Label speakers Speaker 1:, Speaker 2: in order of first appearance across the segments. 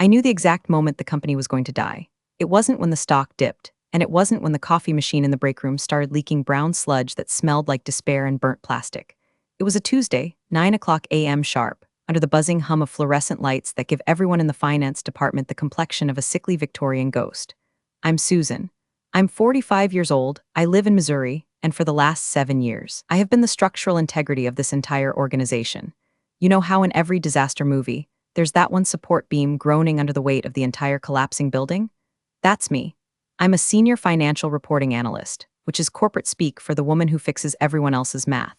Speaker 1: I knew the exact moment the company was going to die. It wasn't when the stock dipped, and it wasn't when the coffee machine in the break room started leaking brown sludge that smelled like despair and burnt plastic. It was a Tuesday, 9 o'clock a.m. sharp, under the buzzing hum of fluorescent lights that give everyone in the finance department the complexion of a sickly Victorian ghost. I'm Susan. I'm 45 years old, I live in Missouri, and for the last 7 years, I have been the structural integrity of this entire organization. You know how in every disaster movie, there's that one support beam groaning under the weight of the entire collapsing building? That's me. I'm a senior financial reporting analyst, which is corporate speak for the woman who fixes everyone else's math.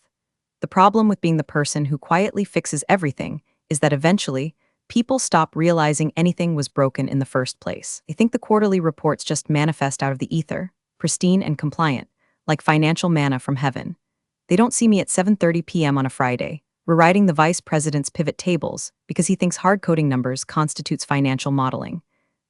Speaker 1: The problem with being the person who quietly fixes everything is that eventually, people stop realizing anything was broken in the first place. They think the quarterly reports just manifest out of the ether, pristine and compliant, like financial manna from heaven. They don't see me at 7:30 p.m. on a Friday, rewriting the vice president's pivot tables because he thinks hard-coding numbers constitutes financial modeling.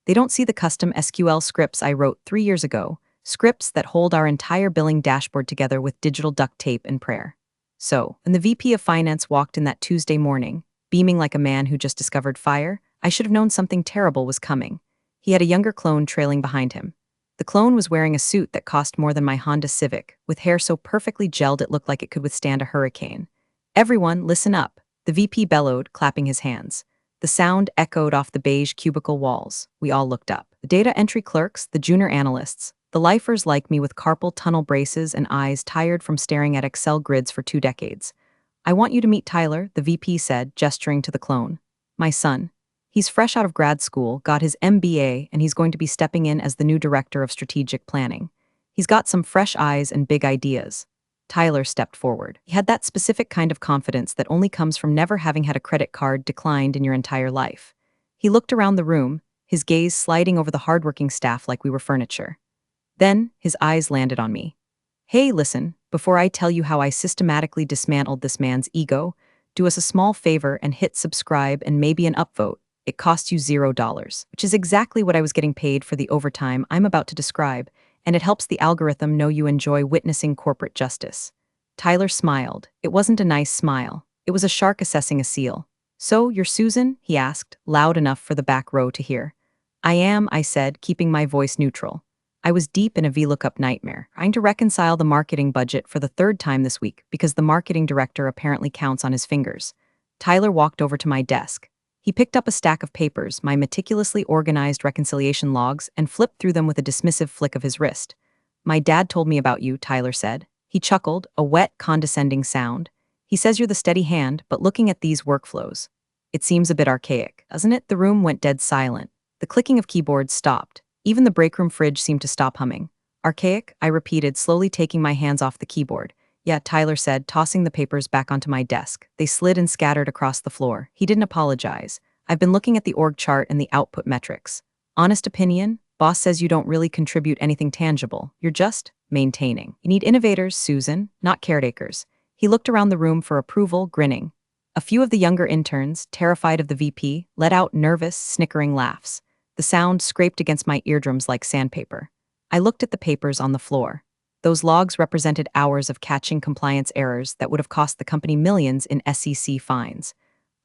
Speaker 1: They don't see the custom SQL scripts I wrote 3 years ago, scripts that hold our entire billing dashboard together with digital duct tape and prayer. So, when the VP of Finance walked in that Tuesday morning, beaming like a man who just discovered fire, I should have known something terrible was coming. He had a younger clone trailing behind him. The clone was wearing a suit that cost more than my Honda Civic, with hair so perfectly gelled it looked like it could withstand a hurricane. "Everyone, listen up," the VP bellowed, clapping his hands. The sound echoed off the beige cubicle walls. We all looked up. The data entry clerks, the junior analysts, the lifers like me with carpal tunnel braces and eyes tired from staring at Excel grids for 2 decades. "I want you to meet Tyler," the VP said, gesturing to the clone. "My son. He's fresh out of grad school, got his MBA, and he's going to be stepping in as the new director of strategic planning. He's got some fresh eyes and big ideas." Tyler stepped forward. He had that specific kind of confidence that only comes from never having had a credit card declined in your entire life. He looked around the room, his gaze sliding over the hardworking staff like we were furniture. Then, his eyes landed on me. "Hey, listen, before I tell you how I systematically dismantled this man's ego, do us a small favor and hit subscribe and maybe an upvote. It costs you $0, which is exactly what I was getting paid for the overtime I'm about to describe, and it helps the algorithm know you enjoy witnessing corporate justice." Tyler smiled. It wasn't a nice smile. It was a shark assessing a seal. "So, you're Susan?" he asked, loud enough for the back row to hear. "I am," I said, keeping my voice neutral. I was deep in a VLOOKUP nightmare, trying to reconcile the marketing budget for the 3rd time this week because the marketing director apparently counts on his fingers. Tyler walked over to my desk. He picked up a stack of papers, my meticulously organized reconciliation logs, and flipped through them with a dismissive flick of his wrist. "My dad told me about you," Tyler said. He chuckled, a wet, condescending sound. "He says you're the steady hand, but looking at these workflows, it seems a bit archaic, doesn't it?" The room went dead silent. The clicking of keyboards stopped. Even the breakroom fridge seemed to stop humming. "Archaic?" I repeated, slowly taking my hands off the keyboard. "Yeah," Tyler said, tossing the papers back onto my desk. They slid and scattered across the floor. He didn't apologize. "I've been looking at the org chart and the output metrics. Honest opinion, boss says you don't really contribute anything tangible. You're just maintaining. You need innovators, Susan, not caretakers." He looked around the room for approval, grinning. A few of the younger interns, terrified of the VP, let out nervous, snickering laughs. The sound scraped against my eardrums like sandpaper. I looked at the papers on the floor. Those logs represented hours of catching compliance errors that would have cost the company millions in SEC fines.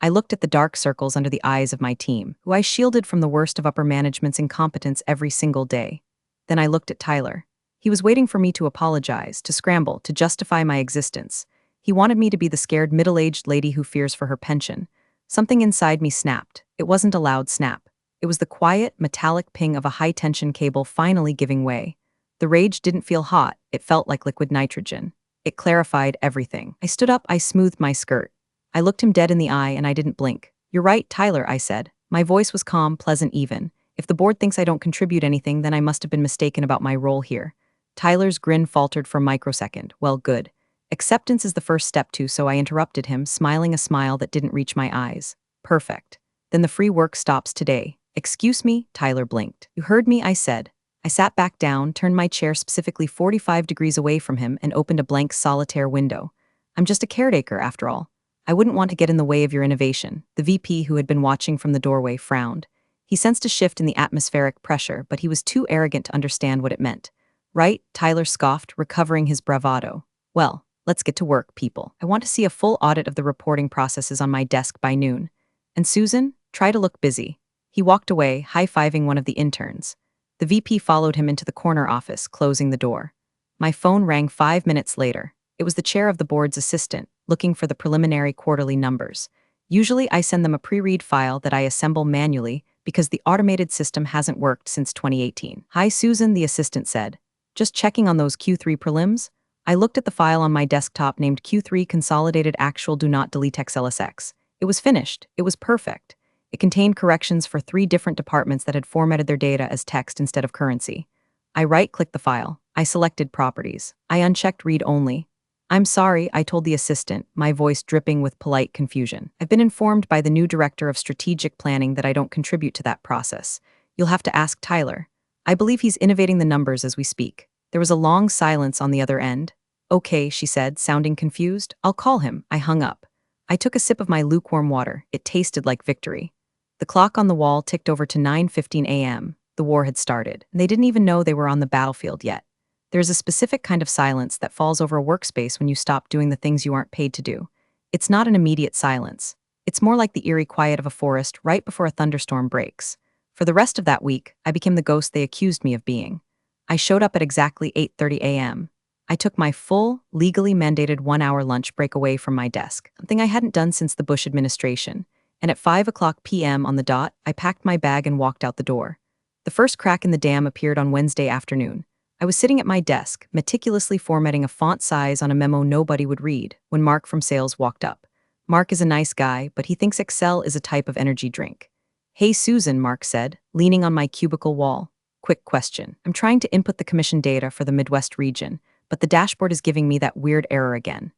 Speaker 1: I looked at the dark circles under the eyes of my team, who I shielded from the worst of upper management's incompetence every single day. Then I looked at Tyler. He was waiting for me to apologize, to scramble, to justify my existence. He wanted me to be the scared middle-aged lady who fears for her pension. Something inside me snapped. It wasn't a loud snap. It was the quiet, metallic ping of a high-tension cable finally giving way. The rage didn't feel hot, it felt like liquid nitrogen. It clarified everything. I stood up, I smoothed my skirt. I looked him dead in the eye and I didn't blink. "You're right, Tyler," I said. My voice was calm, pleasant, even. "If the board thinks I don't contribute anything, then I must have been mistaken about my role here." Tyler's grin faltered for a microsecond. "Well, good. Acceptance is the first step too, so I interrupted him, smiling a smile that didn't reach my eyes. "Perfect. Then the free work stops today." "Excuse me," Tyler blinked. "You heard me," I said. I sat back down, turned my chair specifically 45 degrees away from him, and opened a blank solitaire window. "I'm just a caretaker, after all. I wouldn't want to get in the way of your innovation." The VP, who had been watching from the doorway, frowned. He sensed a shift in the atmospheric pressure, but he was too arrogant to understand what it meant. "Right?" Tyler scoffed, recovering his bravado. "Well, let's get to work, people. I want to see a full audit of the reporting processes on my desk by noon. And Susan, try to look busy." He walked away, high-fiving one of the interns. The VP followed him into the corner office, closing the door. My phone rang 5 minutes later. It was the chair of the board's assistant, looking for the preliminary quarterly numbers. Usually I send them a pre-read file that I assemble manually because the automated system hasn't worked since 2018. "Hi, Susan," the assistant said. "Just checking on those Q3 prelims?" I looked at the file on my desktop named Q3 Consolidated Actual Do Not Delete XLSX. It was finished. It was perfect. It contained corrections for 3 different departments that had formatted their data as text instead of currency. I right-clicked the file. I selected Properties. I unchecked Read Only. "I'm sorry," I told the assistant, my voice dripping with polite confusion. "I've been informed by the new director of strategic planning that I don't contribute to that process. You'll have to ask Tyler. I believe he's innovating the numbers as we speak." There was a long silence on the other end. "Okay," she said, sounding confused. "I'll call him." I hung up. I took a sip of my lukewarm water. It tasted like victory. The clock on the wall ticked over to 9:15 a.m. The war had started, and they didn't even know they were on the battlefield yet. There's a specific kind of silence that falls over a workspace when you stop doing the things you aren't paid to do. It's not an immediate silence. It's more like the eerie quiet of a forest right before a thunderstorm breaks. For the rest of that week, I became the ghost they accused me of being. I showed up at exactly 8:30 a.m. I took my full, legally mandated 1-hour lunch break away from my desk, something I hadn't done since the Bush administration. And at 5 p.m. on the dot, I packed my bag and walked out the door. The first crack in the dam appeared on Wednesday afternoon. I was sitting at my desk, meticulously formatting a font size on a memo nobody would read, when Mark from sales walked up. Mark is a nice guy, but he thinks Excel is a type of energy drink. "Hey, Susan," Mark said, leaning on my cubicle wall. "Quick question. I'm trying to input the commission data for the Midwest region, but the dashboard is giving me that weird error again.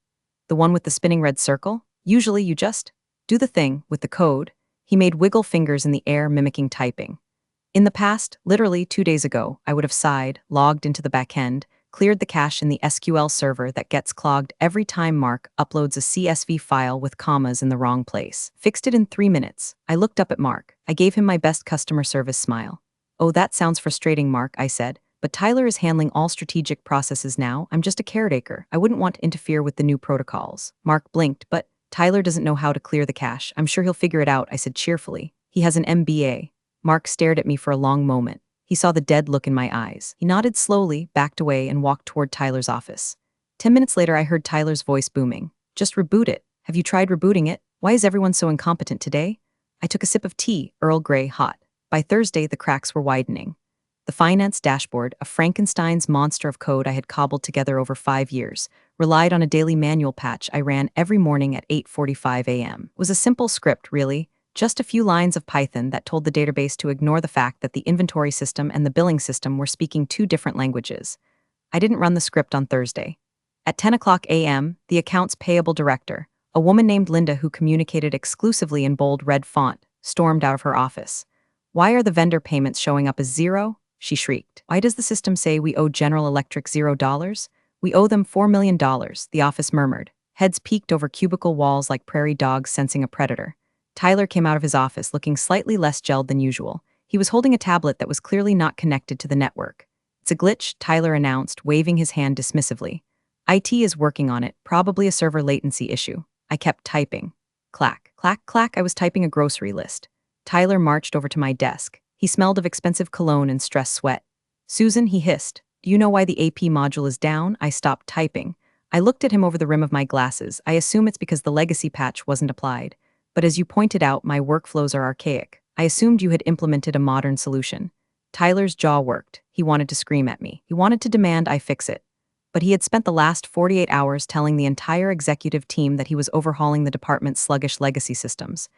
Speaker 1: The one with the spinning red circle? Usually you just do the thing with the code." He made wiggle fingers in the air, mimicking typing. "In the past, literally 2 days ago, I would have sighed, logged into the backend, cleared the cache in the SQL server that gets clogged every time Mark uploads a CSV file with commas in the wrong place. Fixed it in 3 minutes." I looked up at Mark. I gave him my best customer service smile. "Oh, that sounds frustrating, Mark," I said. "But Tyler is handling all strategic processes now. I'm just a caretaker. I wouldn't want to interfere with the new protocols." Mark blinked. "But Tyler doesn't know how to clear the cache. I'm sure he'll figure it out," I said cheerfully. "He has an MBA. Mark stared at me for a long moment. He saw the dead look in my eyes. He nodded slowly, backed away, and walked toward Tyler's office. 10 minutes later, I heard Tyler's voice booming. "Just reboot it. Have you tried rebooting it? Why is everyone so incompetent today?" I took a sip of tea, Earl Grey hot. By Thursday, the cracks were widening. The finance dashboard, a Frankenstein's monster of code I had cobbled together over 5 years, relied on a daily manual patch I ran every morning at 8:45 a.m. It was a simple script, really. Just a few lines of Python that told the database to ignore the fact that the inventory system and the billing system were speaking 2 different languages. I didn't run the script on Thursday. At 10 a.m., the accounts payable director, a woman named Linda who communicated exclusively in bold red font, stormed out of her office. "Why are the vendor payments showing up as 0? She shrieked. "Why does the system say we owe General Electric $0? We owe them $4 million, the office murmured. Heads peeked over cubicle walls like prairie dogs sensing a predator. Tyler came out of his office looking slightly less gelled than usual. He was holding a tablet that was clearly not connected to the network. "It's a glitch," Tyler announced, waving his hand dismissively. "IT is working on it, probably a server latency issue." I kept typing. Clack, clack, clack, I was typing a grocery list. Tyler marched over to my desk. He smelled of expensive cologne and stress sweat. "Susan," he hissed, "do you know why the AP module is down?" I stopped typing. I looked at him over the rim of my glasses. I assume it's because the legacy patch wasn't applied. But as you pointed out, my workflows are archaic. I assumed you had implemented a modern solution. Tyler's jaw worked. He wanted to scream at me. He wanted to demand I fix it. But he had spent the last 48 hours telling the entire executive team that he was overhauling the department's sluggish legacy systems.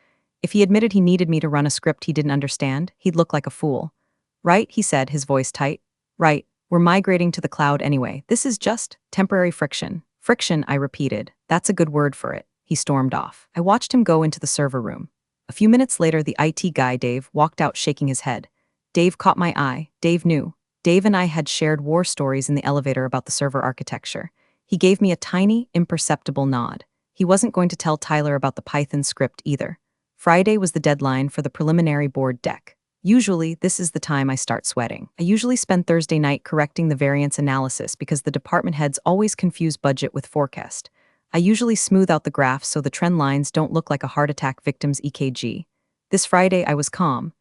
Speaker 1: If he admitted he needed me to run a script he didn't understand, he'd look like a fool. "Right," he said, his voice tight. "Right. We're migrating to the cloud anyway. This is just temporary friction." "Friction," I repeated. "That's a good word for it." He stormed off. I watched him go into the server room. A few minutes later, the IT guy, Dave, walked out shaking his head. Dave caught my eye. Dave knew. Dave and I had shared war stories in the elevator about the server architecture. He gave me a tiny, imperceptible nod. He wasn't going to tell Tyler about the Python script either. Friday was the deadline for the preliminary board deck. Usually, this is the time I start sweating. I usually spend Thursday night correcting the variance analysis because the department heads always confuse budget with forecast. I usually smooth out the graphs so the trend lines don't look like a heart attack victim's EKG. This Friday, I was calm.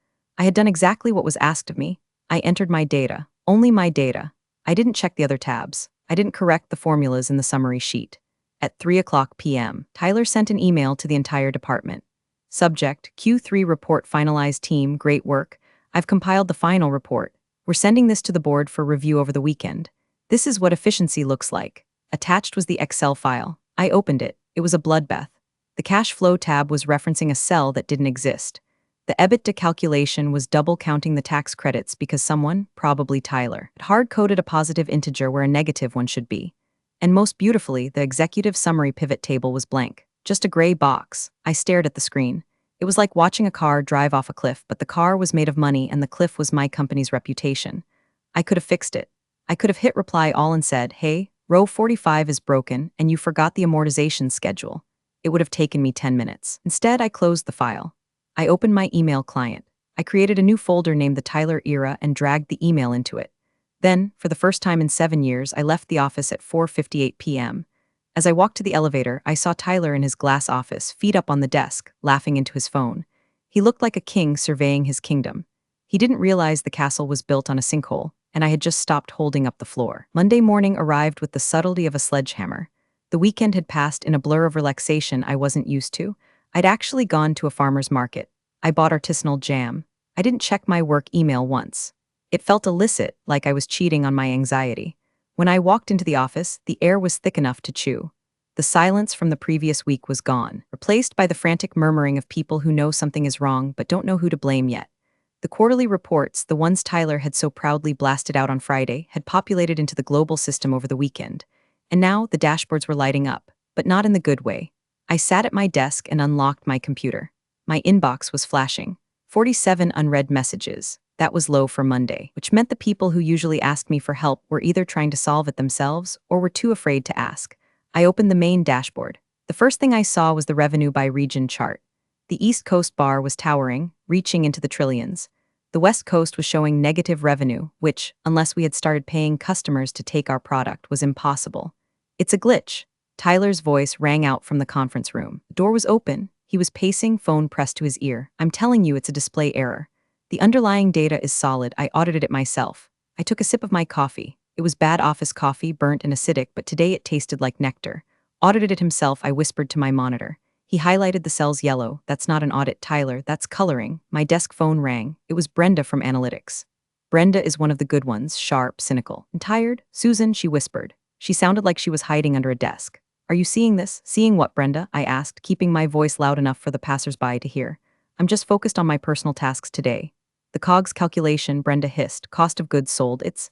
Speaker 1: I had done exactly what was asked of me. I entered my data, only my data. I didn't check the other tabs. I didn't correct the formulas in the summary sheet. At 3 p.m., Tyler sent an email to the entire department. Subject, Q3 report finalized team, great work. I've compiled the final report. We're sending this to the board for review over the weekend. This is what efficiency looks like. Attached was the Excel file. I opened it. It was a bloodbath. The cash flow tab was referencing a cell that didn't exist. The EBITDA calculation was double counting the tax credits because someone, probably Tyler, had hard-coded a positive integer where a negative one should be. And most beautifully, the executive summary pivot table was blank. Just a gray box. I stared at the screen. It was like watching a car drive off a cliff, but the car was made of money and the cliff was my company's reputation. I could have fixed it. I could have hit reply all and said, hey, row 45 is broken and you forgot the amortization schedule. It would have taken me 10 minutes. Instead, I closed the file. I opened my email client. I created a new folder named the Tyler Era and dragged the email into it. Then, for the first time in 7 years, I left the office at 4:58 p.m. As I walked to the elevator, I saw Tyler in his glass office, feet up on the desk, laughing into his phone. He looked like a king surveying his kingdom. He didn't realize the castle was built on a sinkhole, and I had just stopped holding up the floor. Monday morning arrived with the subtlety of a sledgehammer. The weekend had passed in a blur of relaxation I wasn't used to. I'd actually gone to a farmer's market. I bought artisanal jam. I didn't check my work email once. It felt illicit, like I was cheating on my anxiety. When I walked into the office, the air was thick enough to chew. The silence from the previous week was gone, replaced by the frantic murmuring of people who know something is wrong but don't know who to blame yet. The quarterly reports, the ones Tyler had so proudly blasted out on Friday, had populated into the global system over the weekend. And now the dashboards were lighting up, but not in the good way. I sat at my desk and unlocked my computer. My inbox was flashing. 47 unread messages. That was low for Monday, which meant the people who usually asked me for help were either trying to solve it themselves or were too afraid to ask. I opened the main dashboard. The first thing I saw was the revenue by region chart. The East Coast bar was towering, reaching into the trillions. The West Coast was showing negative revenue, which, unless we had started paying customers to take our product, was impossible. It's a glitch. Tyler's voice rang out from the conference room. The door was open. He was pacing, phone pressed to his ear. I'm telling you, it's a display error. The underlying data is solid. I audited it myself. I took a sip of my coffee. It was bad office coffee, burnt and acidic, but today it tasted like nectar. Audited it himself, I whispered to my monitor. He highlighted the cells yellow. That's not an audit, Tyler. That's coloring. My desk phone rang. It was Brenda from Analytics. Brenda is one of the good ones, sharp, cynical. And tired? Susan, she whispered. She sounded like she was hiding under a desk. Are you seeing this? Seeing what, Brenda? I asked, keeping my voice loud enough for the passersby to hear. I'm just focused on my personal tasks today. The COGS calculation, Brenda hissed. Cost of goods sold. It's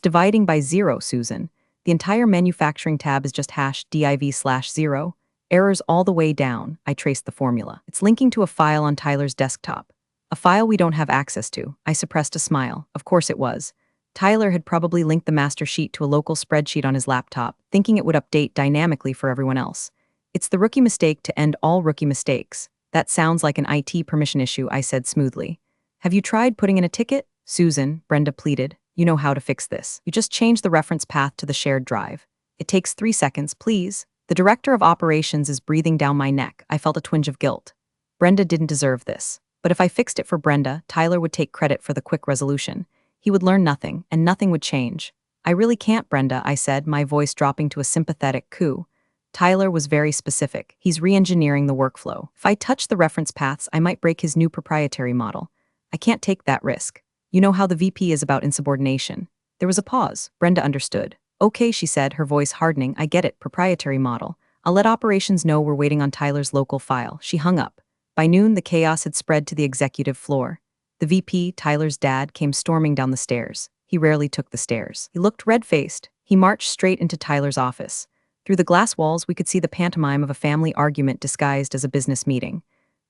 Speaker 1: dividing by zero, Susan. The entire manufacturing tab is just hash div/0. Errors all the way down. I traced the formula. It's linking to a file on Tyler's desktop. A file we don't have access to. I suppressed a smile. Of course it was. Tyler had probably linked the master sheet to a local spreadsheet on his laptop, thinking it would update dynamically for everyone else. It's the rookie mistake to end all rookie mistakes. That sounds like an IT permission issue, I said smoothly. Have you tried putting in a ticket? Susan, Brenda pleaded. You know how to fix this. You just change the reference path to the shared drive. It takes 3 seconds, please. The director of operations is breathing down my neck. I felt a twinge of guilt. Brenda didn't deserve this. But if I fixed it for Brenda, Tyler would take credit for the quick resolution. He would learn nothing, and nothing would change. I really can't, Brenda, I said, my voice dropping to a sympathetic coo. Tyler was very specific. He's re-engineering the workflow. If I touch the reference paths, I might break his new proprietary model. I can't take that risk. You know how the VP is about insubordination. There was a pause. Brenda understood. Okay, she said, her voice hardening. I get it, proprietary model. I'll let operations know we're waiting on Tyler's local file. She hung up. By noon, the chaos had spread to the executive floor. The VP, Tyler's dad, came storming down the stairs. He rarely took the stairs. He looked red-faced. He marched straight into Tyler's office. Through the glass walls, we could see the pantomime of a family argument disguised as a business meeting.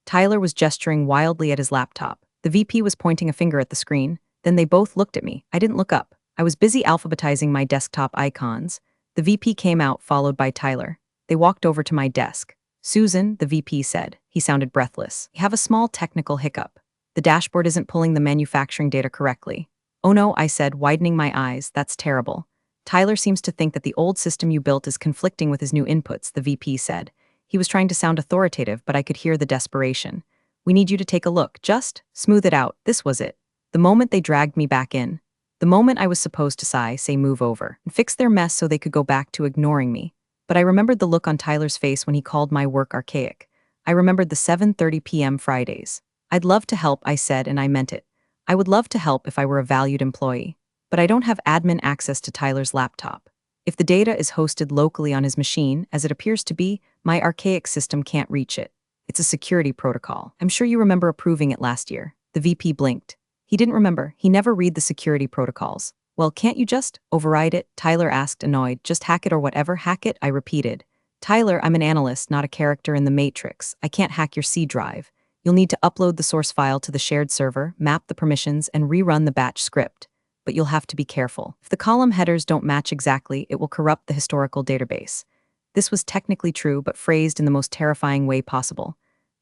Speaker 1: Tyler was gesturing wildly at his laptop. The VP was pointing a finger at the screen. Then they both looked at me. I didn't look up. I was busy alphabetizing my desktop icons. The VP came out, followed by Tyler. They walked over to my desk. Susan, the VP said. He sounded breathless. We have a small technical hiccup. The dashboard isn't pulling the manufacturing data correctly. Oh no, I said, widening my eyes. That's terrible. Tyler seems to think that the old system you built is conflicting with his new inputs, the VP said. He was trying to sound authoritative, but I could hear the desperation. We need you to take a look. Just smooth it out. This was it. The moment they dragged me back in. The moment I was supposed to say move over, and fix their mess so they could go back to ignoring me. But I remembered the look on Tyler's face when he called my work archaic. I remembered the 7:30 p.m. Fridays. I'd love to help, I said, and I meant it. I would love to help if I were a valued employee. But I don't have admin access to Tyler's laptop. If the data is hosted locally on his machine, as it appears to be, my archaic system can't reach it. It's a security protocol. I'm sure you remember approving it last year. The VP blinked. He didn't remember. He never read the security protocols. Well, can't you just override it? Tyler asked, annoyed. Just hack it or whatever. Hack it, I repeated. Tyler, I'm an analyst, not a character in the Matrix. I can't hack your C drive. You'll need to upload the source file to the shared server, map the permissions, and rerun the batch script. But you'll have to be careful. If the column headers don't match exactly, it will corrupt the historical database. This was technically true, but phrased in the most terrifying way possible.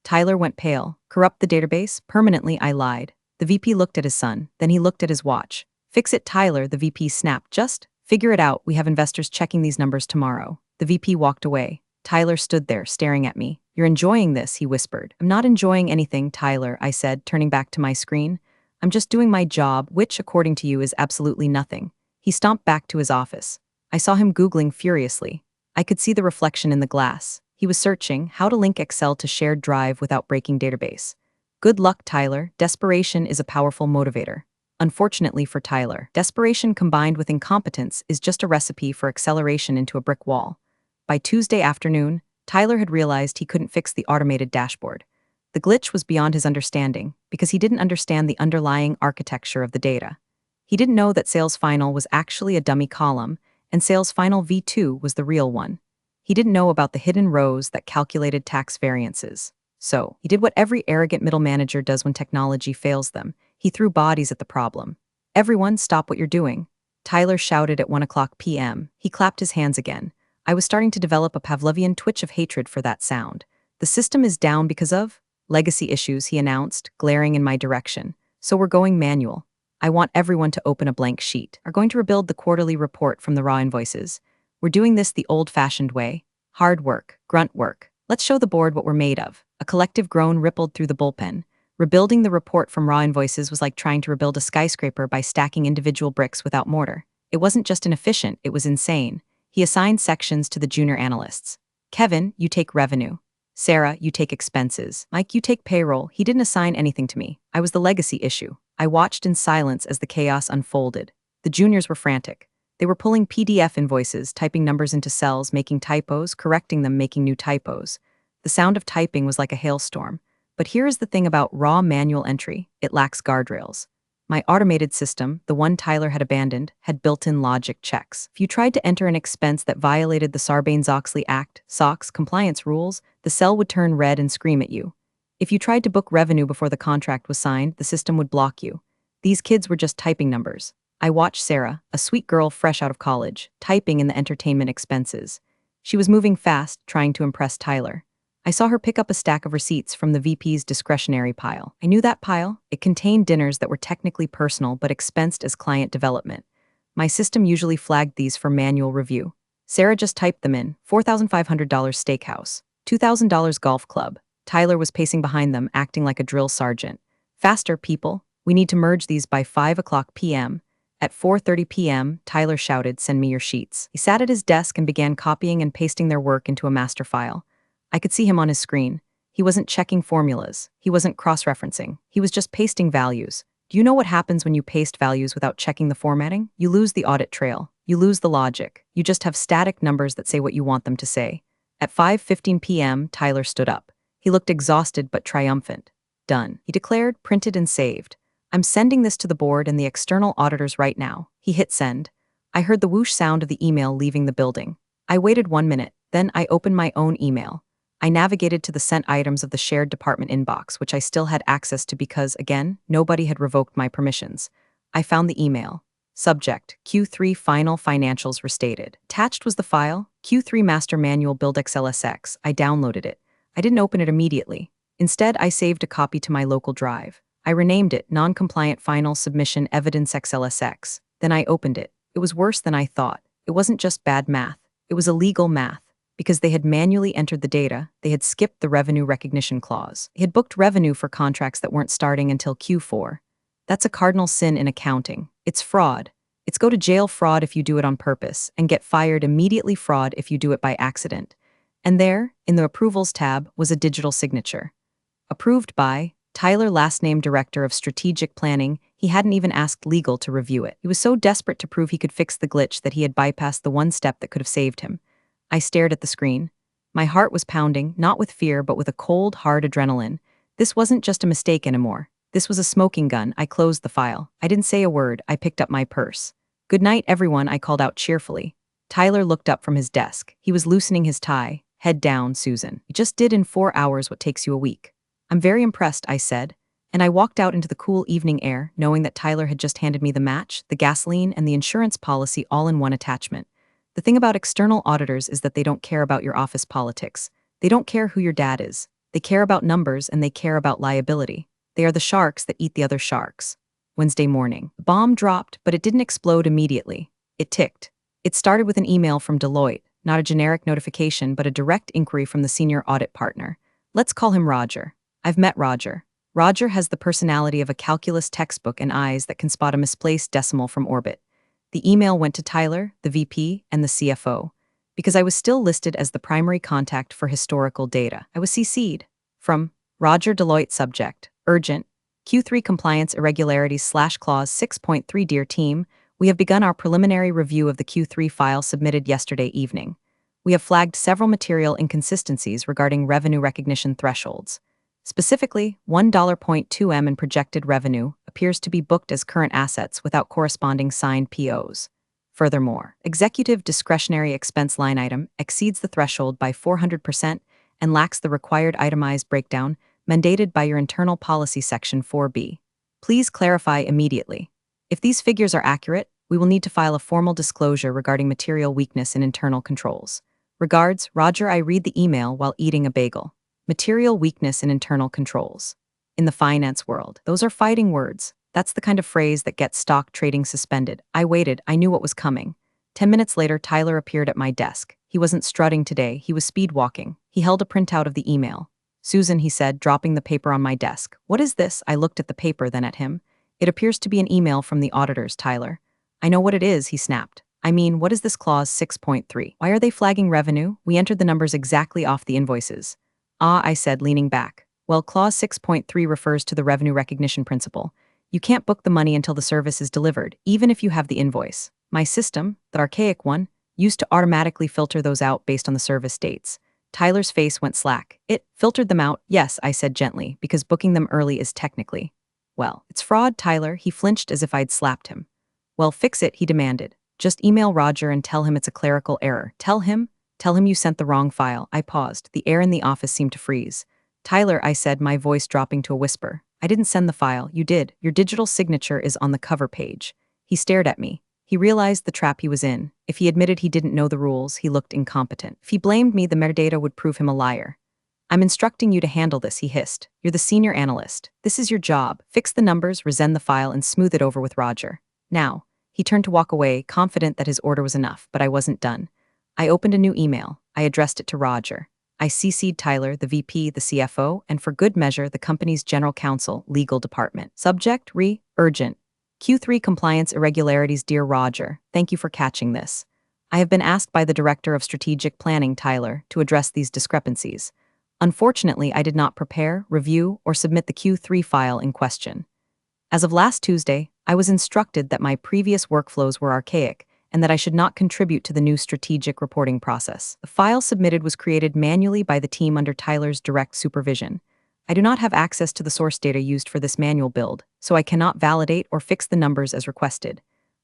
Speaker 1: Tyler went pale. Corrupt the database? Permanently, I lied. The VP looked at his son, then he looked at his watch. Fix it, Tyler, the VP snapped. Just figure it out. We have investors checking these numbers tomorrow. The VP walked away. Tyler stood there, staring at me. You're enjoying this, he whispered. I'm not enjoying anything, Tyler, I said, turning back to my screen. I'm just doing my job, which, according to you, is absolutely nothing. He stomped back to his office. I saw him Googling furiously. I could see the reflection in the glass. He was searching how to link Excel to shared drive without breaking database. Good luck, Tyler. Desperation is a powerful motivator. Unfortunately for Tyler, desperation combined with incompetence is just a recipe for acceleration into a brick wall. By Tuesday afternoon, Tyler had realized he couldn't fix the automated dashboard. The glitch was beyond his understanding because he didn't understand the underlying architecture of the data. He didn't know that Sales Final was actually a dummy column and Sales Final V2 was the real one. He didn't know about the hidden rows that calculated tax variances. So, he did what every arrogant middle manager does when technology fails them. He threw bodies at the problem. Everyone, stop what you're doing. Tyler shouted at 1:00 p.m. He clapped his hands again. I was starting to develop a Pavlovian twitch of hatred for that sound. The system is down because of legacy issues, he announced, glaring in my direction. So we're going manual. I want everyone to open a blank sheet. Are going to rebuild the quarterly report from the raw invoices. We're doing this the old-fashioned way. Hard work, grunt work. Let's show the board what we're made of. A collective groan rippled through the bullpen. Rebuilding the report from raw invoices was like trying to rebuild a skyscraper by stacking individual bricks without mortar. It wasn't just inefficient, it was insane. He assigned sections to the junior analysts. Kevin, you take revenue. Sarah, you take expenses. Mike, you take payroll. He didn't assign anything to me. I was the legacy issue. I watched in silence as the chaos unfolded. The juniors were frantic. They were pulling PDF invoices, typing numbers into cells, making typos, correcting them, making new typos. The sound of typing was like a hailstorm. But here is the thing about raw manual entry. It lacks guardrails. My automated system, the one Tyler had abandoned, had built-in logic checks. If you tried to enter an expense that violated the Sarbanes-Oxley Act, SOX, compliance rules, the cell would turn red and scream at you. If you tried to book revenue before the contract was signed, the system would block you. These kids were just typing numbers. I watched Sarah, a sweet girl fresh out of college, typing in the entertainment expenses. She was moving fast, trying to impress Tyler. I saw her pick up a stack of receipts from the VP's discretionary pile. I knew that pile. It contained dinners that were technically personal but expensed as client development. My system usually flagged these for manual review. Sarah just typed them in. $4,500 steakhouse. $2,000 golf club. Tyler was pacing behind them, acting like a drill sergeant. Faster, people. We need to merge these by 5:00 p.m. At 4:30 p.m., Tyler shouted, send me your sheets. He sat at his desk and began copying and pasting their work into a master file. I could see him on his screen. He wasn't checking formulas. He wasn't cross-referencing. He was just pasting values. Do you know what happens when you paste values without checking the formatting? You lose the audit trail. You lose the logic. You just have static numbers that say what you want them to say. At 5:15 p.m., Tyler stood up. He looked exhausted but triumphant. Done. He declared, printed and saved. I'm sending this to the board and the external auditors right now. He hit send. I heard the whoosh sound of the email leaving the building. I waited 1 minute. Then I opened my own email. I navigated to the sent items of the shared department inbox, which I still had access to because, again, nobody had revoked my permissions. I found the email. Subject, Q3 Final Financials Restated. Attached was the file, Q3 Master Manual Build XLSX. I downloaded it. I didn't open it immediately. Instead, I saved a copy to my local drive. I renamed it Non-Compliant Final Submission Evidence XLSX. Then I opened it. It was worse than I thought. It wasn't just bad math. It was illegal math. because they had manually entered the data, they had skipped the revenue recognition clause. They had booked revenue for contracts that weren't starting until Q4. That's a cardinal sin in accounting. It's fraud. It's go to jail fraud if you do it on purpose, and get fired immediately fraud if you do it by accident. And there, in the Approvals tab, was a digital signature. Approved by Tyler, last name Director of Strategic Planning. He hadn't even asked legal to review it. He was so desperate to prove he could fix the glitch that he had bypassed the one step that could have saved him. I stared at the screen. My heart was pounding, not with fear, but with a cold, hard adrenaline. This wasn't just a mistake anymore. This was a smoking gun. I closed the file. I didn't say a word. I picked up my purse. "Good night, everyone," I called out cheerfully. Tyler looked up from his desk. He was loosening his tie. "Head down, Susan. You just did in 4 hours what takes you a week." "I'm very impressed," I said, and I walked out into the cool evening air, knowing that Tyler had just handed me the match, the gasoline, and the insurance policy all in one attachment. The thing about external auditors is that they don't care about your office politics. They don't care who your dad is. They care about numbers and they care about liability. They are the sharks that eat the other sharks. Wednesday morning. The bomb dropped, but it didn't explode immediately. It ticked. It started with an email from Deloitte, not a generic notification, but a direct inquiry from the senior audit partner. Let's call him Roger. I've met Roger. Roger has the personality of a calculus textbook and eyes that can spot a misplaced decimal from orbit. The email went to Tyler, the VP, and the CFO. Because I was still listed as the primary contact for historical data, I was CC'd. From Roger, Deloitte, subject, urgent, Q3 compliance irregularities / clause 6.3. Dear team, we have begun our preliminary review of the Q3 file submitted yesterday evening. We have flagged several material inconsistencies regarding revenue recognition thresholds. Specifically, $1.2 in projected revenue appears to be booked as current assets without corresponding signed POs. Furthermore, executive discretionary expense line item exceeds the threshold by 400% and lacks the required itemized breakdown mandated by your internal policy section 4B. Please clarify immediately. If these figures are accurate, we will need to file a formal disclosure regarding material weakness in internal controls. Regards, Roger. I read the email while eating a bagel. Material weakness in internal controls. In the finance world, those are fighting words. That's the kind of phrase that gets stock trading suspended. I waited. I knew what was coming. 10 minutes later, Tyler appeared at my desk. He wasn't strutting today. He was speed walking. He held a printout of the email. "Susan," he said, dropping the paper on my desk. "What is this?" I looked at the paper, then at him. "It appears to be an email from the auditors, Tyler." "I know what it is," he snapped. "I mean, what is this clause 6.3? Why are they flagging revenue? We entered the numbers exactly off the invoices." "Ah," I said, leaning back. "Well, clause 6.3 refers to the revenue recognition principle. You can't book the money until the service is delivered, even if you have the invoice. My system, the archaic one, used to automatically filter those out based on the service dates." Tyler's face went slack. "It filtered them out?" "Yes," I said gently, "because booking them early is technically—" "Well, it's fraud, Tyler." He flinched as if I'd slapped him. "Well, fix it," he demanded. "Just email Roger and tell him it's a clerical error. Tell him you sent the wrong file." I paused. The air in the office seemed to freeze. "Tyler," I said, my voice dropping to a whisper, "I didn't send the file. You did. Your digital signature is on the cover page." He stared at me. He realized the trap he was in. If he admitted he didn't know the rules, he looked incompetent. If he blamed me, the metadata would prove him a liar. "I'm instructing you to handle this," he hissed. "You're the senior analyst. This is your job. Fix the numbers, resend the file, and smooth it over with Roger. Now." He turned to walk away, confident that his order was enough, but I wasn't done. I opened a new email. I addressed it to Roger. I CC'd Tyler, the VP, the CFO, and for good measure, the company's general counsel, legal department. Subject, urgent. Q3 compliance irregularities. Dear Roger, thank you for catching this. I have been asked by the Director of Strategic Planning, Tyler, to address these discrepancies. Unfortunately, I did not prepare, review, or submit the Q3 file in question. As of last Tuesday, I was instructed that my previous workflows were archaic and that I should not contribute to the new strategic reporting process. The file submitted was created manually by the team under Tyler's direct supervision. I do not have access to the source data used for this manual build, so I cannot validate or fix the numbers as requested.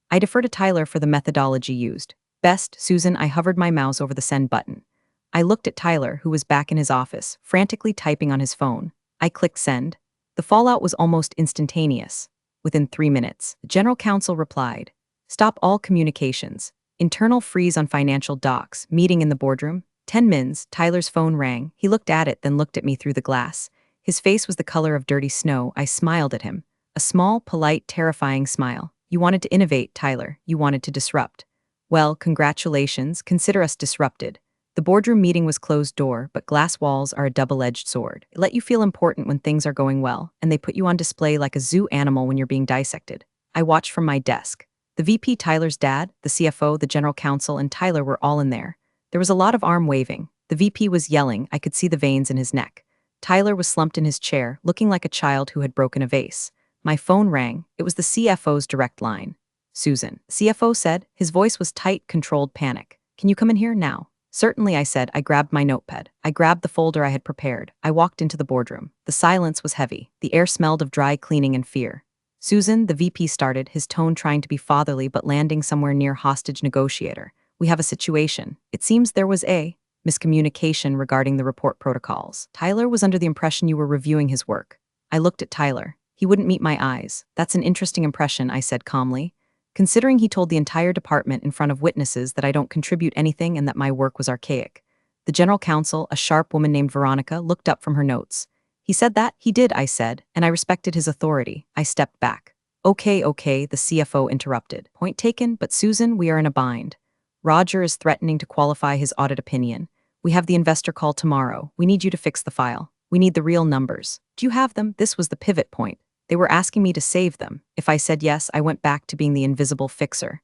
Speaker 1: I defer to Tyler for the methodology used. Best, Susan. I hovered my mouse over the send button. I looked at Tyler, who was back in his office, frantically typing on his phone. I clicked send. The fallout was almost instantaneous. Within 3 minutes, the general counsel replied, "Stop all communications. Internal freeze on financial docs. Meeting in the boardroom." 10 mins. Tyler's phone rang. He looked at it, then looked at me through the glass. His face was the color of dirty snow. I smiled at him. A small, polite, terrifying smile. "You wanted to innovate, Tyler. You wanted to disrupt. Well, congratulations. Consider us disrupted. The boardroom meeting was closed door, but glass walls are a double-edged sword. They let you feel important when things are going well, and they put you on display like a zoo animal when you're being dissected. I watched from my desk. The VP, Tyler's dad, the CFO, the general counsel, and Tyler were all in there. There was a lot of arm waving. The VP was yelling. I could see the veins in his neck. Tyler was slumped in his chair, looking like a child who had broken a vase. My phone rang. It was the CFO's direct line. Susan. CFO said. His voice was tight, controlled panic. Can you come in here now? Certainly, I said. I grabbed my notepad. I grabbed the folder I had prepared. I walked into the boardroom. The silence was heavy. The air smelled of dry cleaning and fear. Susan, the VP started, his tone trying to be fatherly but landing somewhere near hostage negotiator. We have a situation. It seems there was a miscommunication regarding the report protocols. Tyler was under the impression you were reviewing his work. I looked at Tyler. He wouldn't meet my eyes. That's an interesting impression, I said calmly. Considering he told the entire department in front of witnesses that I don't contribute anything and that my work was archaic. The general counsel, a sharp woman named Veronica, looked up from her notes. He said that? He did, I said, and I respected his authority. I stepped back. Okay, the CFO interrupted. Point taken, but Susan, we are in a bind. Roger is threatening to qualify his audit opinion. We have the investor call tomorrow. We need you to fix the file. We need the real numbers. Do you have them? This was the pivot point. They were asking me to save them. If I said yes, I went back to being the invisible fixer.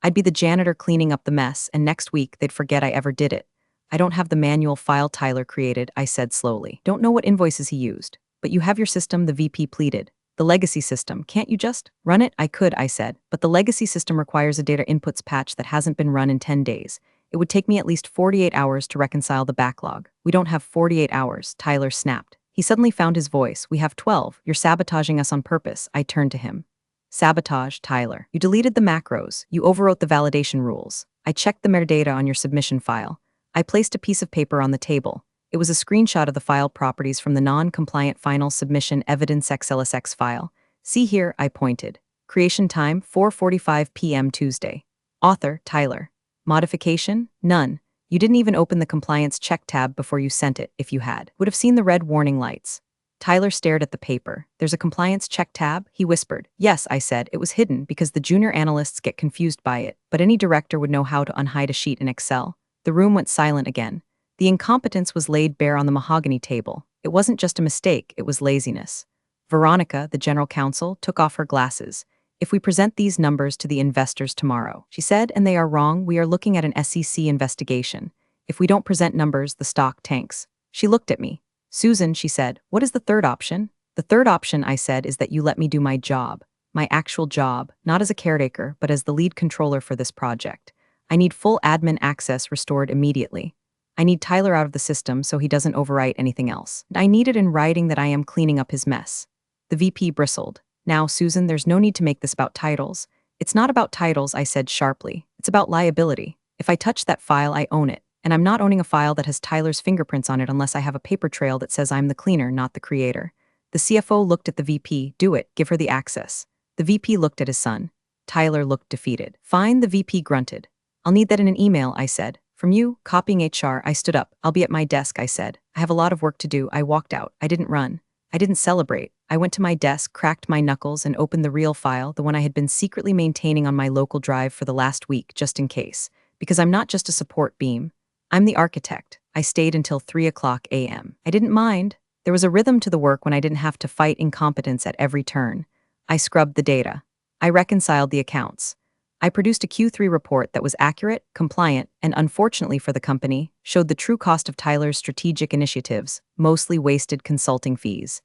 Speaker 1: I'd be the janitor cleaning up the mess, and next week they'd forget I ever did it. I don't have the manual file Tyler created, I said slowly. Don't know what invoices he used. But you have your system, the VP pleaded. The legacy system, can't you just run it? I could, I said, but the legacy system requires a data inputs patch that hasn't been run in 10 days. It would take me at least 48 hours to reconcile the backlog. We don't have 48 hours, Tyler snapped. He suddenly found his voice. We have 12. You're sabotaging us on purpose. I turned to him. Sabotage, Tyler. You deleted the macros. You overwrote the validation rules. I checked the metadata on your submission file. I placed a piece of paper on the table. It was a screenshot of the file properties from the non-compliant final submission evidence XLSX file. See here, I pointed. Creation time, 4:45 p.m. Tuesday. Author, Tyler. Modification? None. You didn't even open the compliance check tab before you sent it, if you had. Would have seen the red warning lights. Tyler stared at the paper. There's a compliance check tab? He whispered. Yes, I said. It was hidden because the junior analysts get confused by it, but any director would know how to unhide a sheet in Excel. The room went silent again. The incompetence was laid bare on the mahogany table. It wasn't just a mistake, it was laziness. Veronica, the general counsel, took off her glasses. If we present these numbers to the investors tomorrow, she said, and they are wrong, we are looking at an SEC investigation. If we don't present numbers, the stock tanks. She looked at me. Susan, she said, what is the third option? The third option, I said, is that you let me do my job. My actual job, not as a caretaker, but as the lead controller for this project. I need full admin access restored immediately. I need Tyler out of the system so he doesn't overwrite anything else. I need it in writing that I am cleaning up his mess. The VP bristled. Now, Susan, there's no need to make this about titles. It's not about titles, I said sharply. It's about liability. If I touch that file, I own it. And I'm not owning a file that has Tyler's fingerprints on it unless I have a paper trail that says I'm the cleaner, not the creator. The CFO looked at the VP. Do it. Give her the access. The VP looked at his son. Tyler looked defeated. Fine, the VP grunted. I'll need that in an email, I said. From you, copying HR, I stood up. I'll be at my desk, I said. I have a lot of work to do. I walked out. I didn't run. I didn't celebrate. I went to my desk, cracked my knuckles, and opened the real file, the one I had been secretly maintaining on my local drive for the last week, just in case. Because I'm not just a support beam. I'm the architect. I stayed until 3:00 a.m. I didn't mind. There was a rhythm to the work when I didn't have to fight incompetence at every turn. I scrubbed the data. I reconciled the accounts. I produced a Q3 report that was accurate, compliant, and unfortunately for the company, showed the true cost of Tyler's strategic initiatives, mostly wasted consulting fees.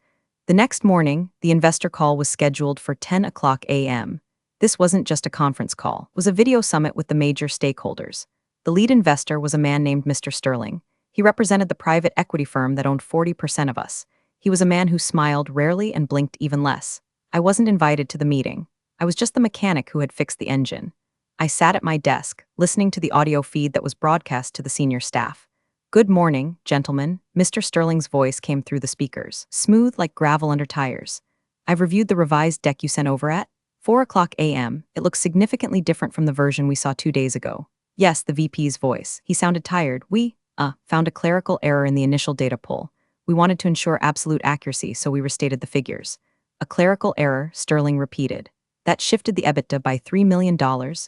Speaker 1: The next morning, the investor call was scheduled for 10:00 a.m. This wasn't just a conference call. It was a video summit with the major stakeholders. The lead investor was a man named Mr. Sterling. He represented the private equity firm that owned 40% of us. He was a man who smiled rarely and blinked even less. I wasn't invited to the meeting. I was just the mechanic who had fixed the engine. I sat at my desk, listening to the audio feed that was broadcast to the senior staff. Good morning, gentlemen. Mr. Sterling's voice came through the speakers, smooth like gravel under tires. I've reviewed the revised deck you sent over at 4:00 a.m. It looks significantly different from the version we saw 2 days ago. Yes, the VP's voice. He sounded tired. We found a clerical error in the initial data pull. We wanted to ensure absolute accuracy, so we restated the figures. A clerical error, Sterling repeated. That shifted the EBITDA by $3 million.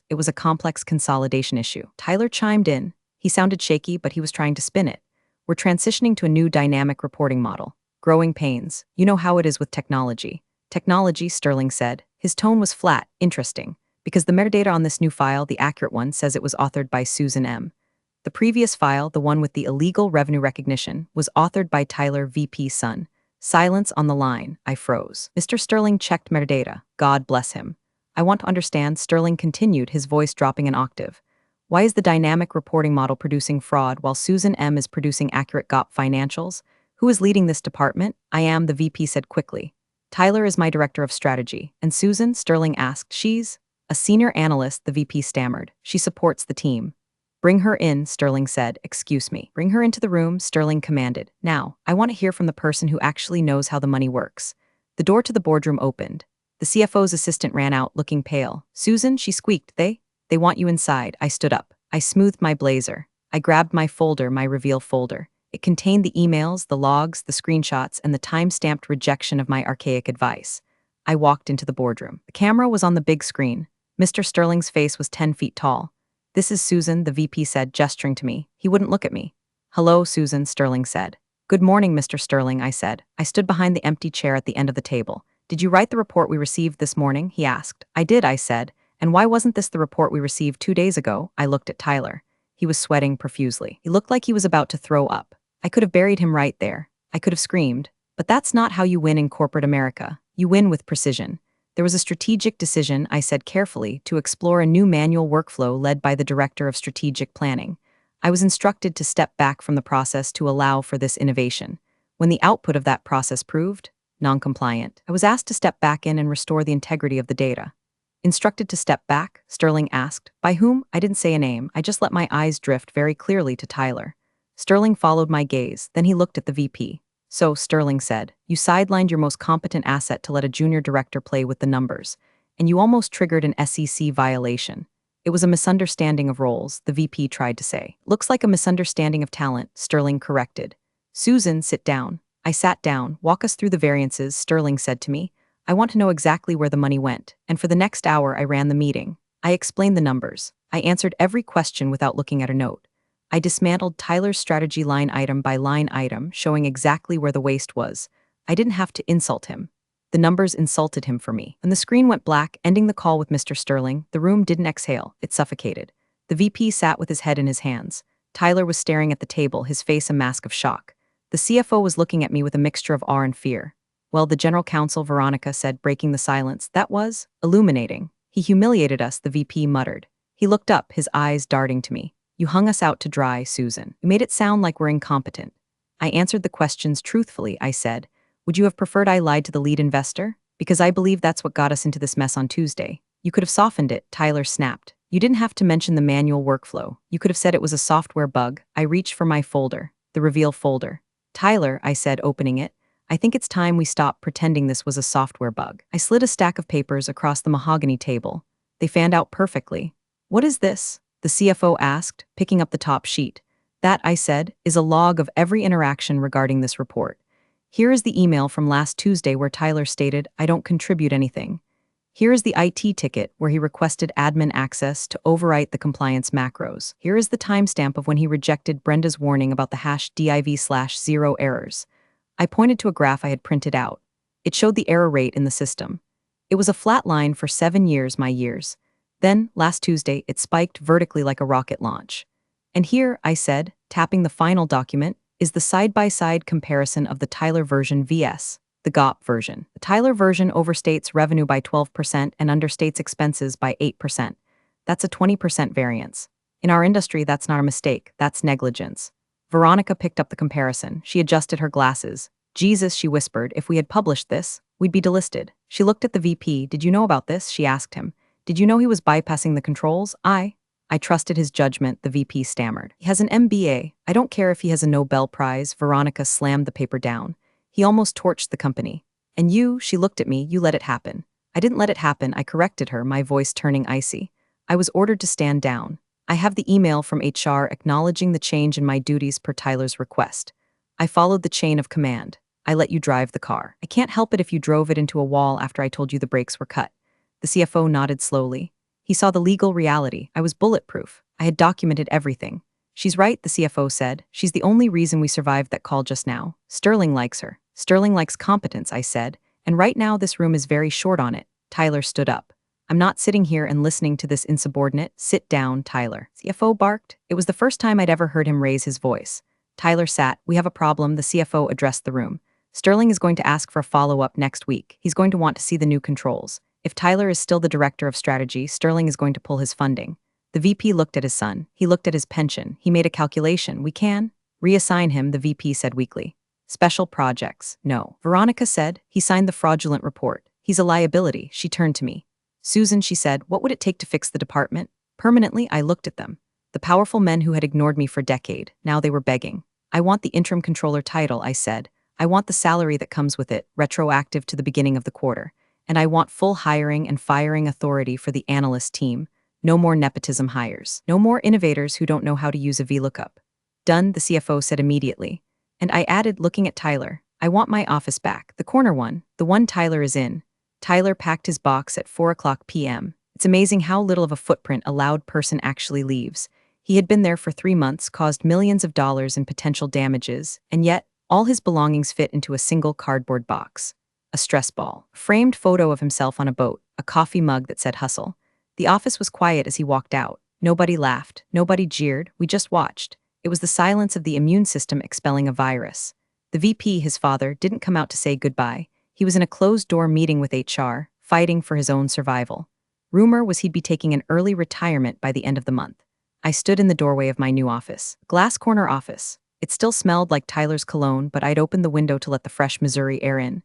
Speaker 1: It was a complex consolidation issue. Tyler chimed in. He sounded shaky, but he was trying to spin it. We're transitioning to a new dynamic reporting model. Growing pains. You know how it is with technology. Technology, Sterling said. His tone was flat, interesting. Because the metadata on this new file, the accurate one, says it was authored by Susan M. The previous file, the one with the illegal revenue recognition, was authored by Tyler VP's son. Silence on the line. I froze. Mr. Sterling checked metadata. God bless him. I want to understand, Sterling continued, his voice dropping an octave. Why is the dynamic reporting model producing fraud while Susan M. is producing accurate GOP financials? Who is leading this department? I am, the VP said quickly. Tyler is my director of strategy. And Susan? Sterling asked. She's a senior analyst, the VP stammered. She supports the team. Bring her in, Sterling said. Excuse me. Bring her into the room, Sterling commanded. Now, I want to hear from the person who actually knows how the money works. The door to the boardroom opened. The CFO's assistant ran out, looking pale. Susan, she squeaked. They want you inside. I stood up. I smoothed my blazer. I grabbed my folder, my reveal folder. It contained the emails, the logs, the screenshots, and the time-stamped rejection of my archaic advice. I walked into the boardroom. The camera was on the big screen. Mr. Sterling's face was 10 feet tall. This is Susan, the VP said, gesturing to me. He wouldn't look at me. Hello, Susan, Sterling said. Good morning, Mr. Sterling, I said. I stood behind the empty chair at the end of the table. Did you write the report we received this morning? He asked. I did, I said. And why wasn't this the report we received 2 days ago? I looked at Tyler. He was sweating profusely. He looked like he was about to throw up. I could have buried him right there. I could have screamed. But that's not how you win in corporate America. You win with precision. There was a strategic decision, I said carefully, to explore a new manual workflow led by the Director of Strategic Planning. I was instructed to step back from the process to allow for this innovation. When the output of that process proved non-compliant, I was asked to step back in and restore the integrity of the data. Instructed to step back? Sterling asked. By whom? I didn't say a name. I just let my eyes drift very clearly to Tyler. Sterling followed my gaze, then he looked at the VP. So, Sterling said, you sidelined your most competent asset to let a junior director play with the numbers, and you almost triggered an SEC violation. It was a misunderstanding of roles, the VP tried to say. Looks like a misunderstanding of talent, Sterling corrected. Susan, sit down. I sat down. Walk us through the variances, Sterling said to me. I want to know exactly where the money went, and for the next hour I ran the meeting. I explained the numbers. I answered every question without looking at a note. I dismantled Tyler's strategy line item by line item, showing exactly where the waste was. I didn't have to insult him. The numbers insulted him for me. When the screen went black, ending the call with Mr. Sterling, the room didn't exhale, it suffocated. The VP sat with his head in his hands. Tyler was staring at the table, his face a mask of shock. The CFO was looking at me with a mixture of awe and fear. Well, the general counsel, Veronica said, breaking the silence, that was illuminating. He humiliated us, the VP muttered. He looked up, his eyes darting to me. You hung us out to dry, Susan. You made it sound like we're incompetent. I answered the questions truthfully, I said. Would you have preferred I lied to the lead investor? Because I believe that's what got us into this mess on Tuesday. You could have softened it, Tyler snapped. You didn't have to mention the manual workflow. You could have said it was a software bug. I reached for my folder, the reveal folder. Tyler, I said, opening it. I think it's time we stop pretending this was a software bug. I slid a stack of papers across the mahogany table. They fanned out perfectly. What is this? The CFO asked, picking up the top sheet. That, I said, is a log of every interaction regarding this report. Here is the email from last Tuesday where Tyler stated, I don't contribute anything. Here is the IT ticket where he requested admin access to overwrite the compliance macros. Here is the timestamp of when he rejected Brenda's warning about the #div/0 errors. I pointed to a graph I had printed out. It showed the error rate in the system. It was a flat line for 7 years, my years. Then, last Tuesday, it spiked vertically like a rocket launch. And here, I said, tapping the final document, is the side-by-side comparison of the Tyler version vs. the GOP version. The Tyler version overstates revenue by 12% and understates expenses by 8%. That's a 20% variance. In our industry, that's not a mistake, that's negligence. Veronica picked up the comparison. She adjusted her glasses. Jesus, she whispered, if we had published this, we'd be delisted. She looked at the VP. Did you know about this? She asked him. Did you know he was bypassing the controls? I trusted his judgment, the VP stammered. He has an MBA. I don't care if he has a Nobel Prize. Veronica slammed the paper down. He almost torched the company. And you, she looked at me, you let it happen. I didn't let it happen, I corrected her, my voice turning icy. I was ordered to stand down. I have the email from HR acknowledging the change in my duties per Tyler's request. I followed the chain of command. I let you drive the car. I can't help it if you drove it into a wall after I told you the brakes were cut. The CFO nodded slowly. He saw the legal reality. I was bulletproof. I had documented everything. She's right, the CFO said. She's the only reason we survived that call just now. Sterling likes her. Sterling likes competence, I said. And right now this room is very short on it. Tyler stood up. I'm not sitting here and listening to this insubordinate. Sit down, Tyler. CFO barked. It was the first time I'd ever heard him raise his voice. Tyler sat. We have a problem, the CFO addressed the room. Sterling is going to ask for a follow-up next week. He's going to want to see the new controls. If Tyler is still the director of strategy, Sterling is going to pull his funding. The VP looked at his son. He looked at his pension. He made a calculation. We can reassign him, the VP said weakly. Special projects. No. Veronica said. He signed the fraudulent report. He's a liability. She turned to me. Susan, she said, what would it take to fix the department? Permanently, I looked at them. The powerful men who had ignored me for a decade. Now they were begging. I want the interim controller title, I said. I want the salary that comes with it, retroactive to the beginning of the quarter. And I want full hiring and firing authority for the analyst team. No more nepotism hires. No more innovators who don't know how to use a VLOOKUP. Done, the CFO said immediately. And I added, looking at Tyler, I want my office back, the corner one, the one Tyler is in. Tyler packed his box at 4:00 p.m. It's amazing how little of a footprint a loud person actually leaves. He had been there for 3 months, caused millions of dollars in potential damages, and yet all his belongings fit into a single cardboard box. A stress ball, a framed photo of himself on a boat, a coffee mug that said hustle. The office was quiet as he walked out. Nobody laughed, nobody jeered, we just watched. It was the silence of the immune system expelling a virus. The VP, his father, didn't come out to say goodbye. He was in a closed-door meeting with HR, fighting for his own survival. Rumor was he'd be taking an early retirement by the end of the month. I stood in the doorway of my new office, glass corner office. It still smelled like Tyler's cologne, but I'd opened the window to let the fresh Missouri air in.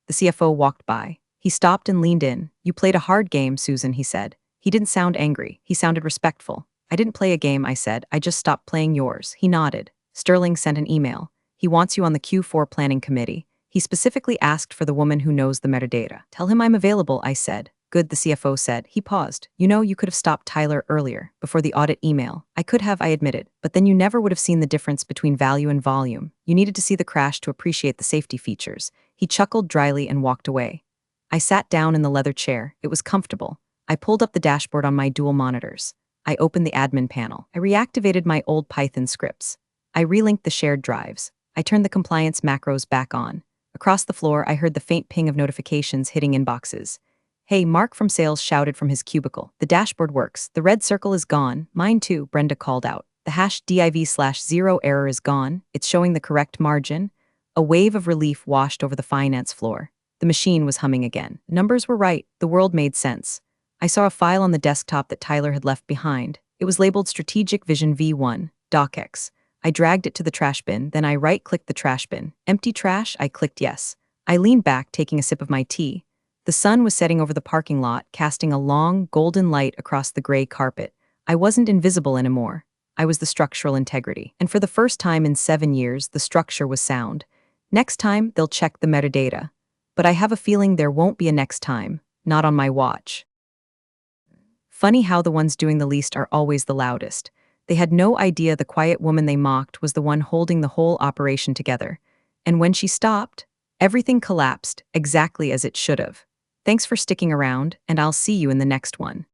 Speaker 1: The CFO walked by. He stopped and leaned in. You played a hard game, Susan, he said. He didn't sound angry. He sounded respectful. I didn't play a game, I said. I just stopped playing yours. He nodded. Sterling sent an email. He wants you on the Q4 planning committee. He specifically asked for the woman who knows the metadata. Tell him I'm available, I said. Good, the CFO said. He paused. You know, you could have stopped Tyler earlier, before the audit email. I could have, I admitted, but then you never would have seen the difference between value and volume. You needed to see the crash to appreciate the safety features. He chuckled dryly and walked away. I sat down in the leather chair. It was comfortable. I pulled up the dashboard on my dual monitors. I opened the admin panel. I reactivated my old Python scripts. I relinked the shared drives. I turned the compliance macros back on. Across the floor, I heard the faint ping of notifications hitting inboxes. Hey, Mark from sales shouted from his cubicle. The dashboard works. The red circle is gone. Mine too, Brenda called out. The hash div/0 error is gone. It's showing the correct margin. A wave of relief washed over the finance floor. The machine was humming again. Numbers were right. The world made sense. I saw a file on the desktop that Tyler had left behind. It was labeled Strategic Vision V1, DocX. I dragged it to the trash bin, then I right-clicked the trash bin. Empty trash? I clicked yes. I leaned back, taking a sip of my tea. The sun was setting over the parking lot, casting a long, golden light across the gray carpet. I wasn't invisible anymore. I was the structural integrity. And for the first time in 7 years, the structure was sound. Next time, they'll check the metadata. But I have a feeling there won't be a next time. Not on my watch. Funny how the ones doing the least are always the loudest. They had no idea the quiet woman they mocked was the one holding the whole operation together. And when she stopped, everything collapsed exactly as it should have. Thanks for sticking around, and I'll see you in the next one.